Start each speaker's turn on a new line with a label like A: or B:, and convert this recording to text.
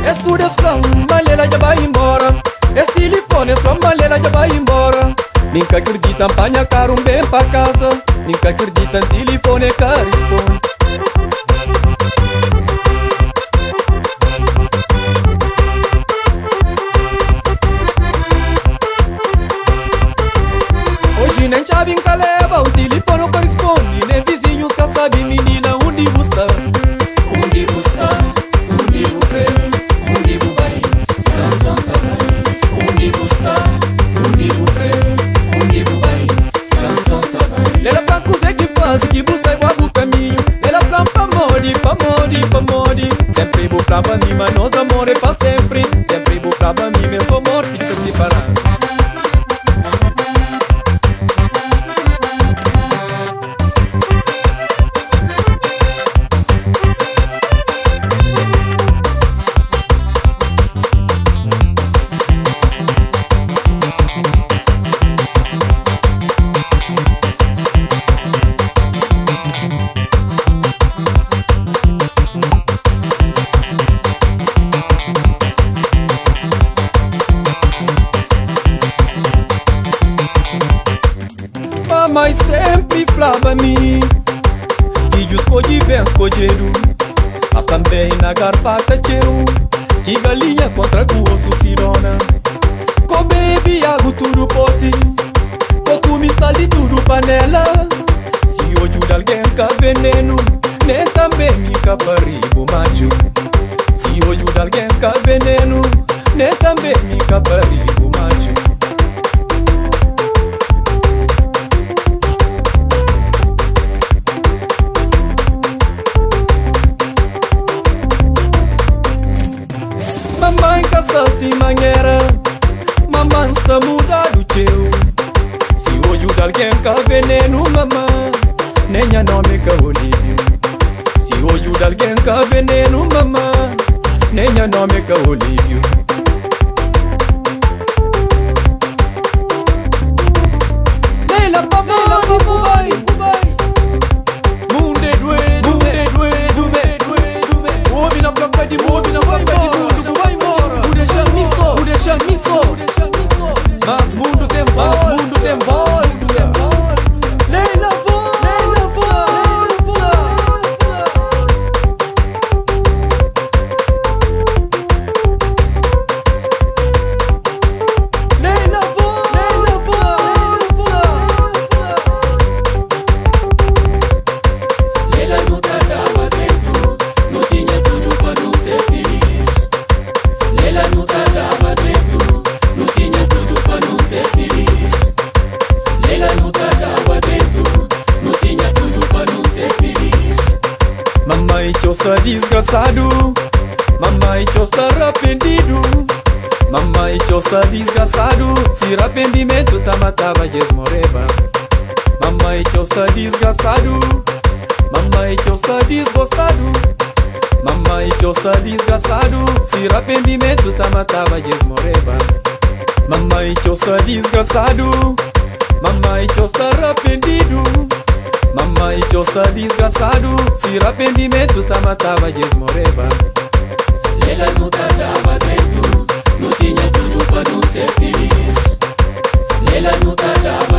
A: Estudos from Malela já vai embora. Telefones from Malela já vai embora. Nunca acredita, apanha caro bem pra casa. Nunca acredita, telefone que responde. Hoje nem chave em caleba, o telefone não corresponde. Nem vizinhos que sabem, menina, onde você está?
B: Onde você está? Onde você onde você vai? França também. Onde você está? Onde você onde você vai? França também.
A: Ela pra cozer que faz, que você vai pro caminho. Ela pra mori, pra mori, pra mori. Sempre vou pra mim, mas nós amor é pra sempre. Sempre vou pra mim, mas sou morte que se parar. Mamãe sempre falava a mim, filhos escolhe bem escolheram, mas também na garfata cheiro, que galinha contra gosto cirona. Com bebe água tudo pote, com comi sali tudo panela. Se hoje alguém com veneno, nem também me caparigo macho. Se hoje alguém com veneno, nem também me caparigo macho. Mamãe caça assim mangueira, mamãe está mudado teu. Se hoje alguém com veneno, mamãe, nem a nome que Olívio. Se hoje alguém com veneno, mamãe, nem a nome que Olívio. Leila papai, munde doedo, o homem na própria de mundo, na própria de mundo. Miso, mas mundo tem voz, mundo tem voz. Leila voz, Leila voz. Leila voz, Leila voz.
B: Leila não tava dentro, não tinha tudo para não ser feliz. Leila não tava dentro, não tinha tudo para não ser feliz. Leila não tava dentro, não tinha tudo para não ser feliz.
A: Mamãe teu está desgraçado, mamãe teu está arrependido. Mamãe teu está desgraçado, se arrependimento tá matava desmoreba. Mamãe teu está desgraçado, mamãe teu está desgostado. Mamãe teu está desgraçado, se arrependimento tá matava desmoreba. Mamãe teu está desgraçado, mamãe teu está arrependido. Mamãe teu está desgraçado, se arrependimento tá matava desmoreba.
B: Leila não tava dentro, não tinha tudo para não ser feliz. Leila não tava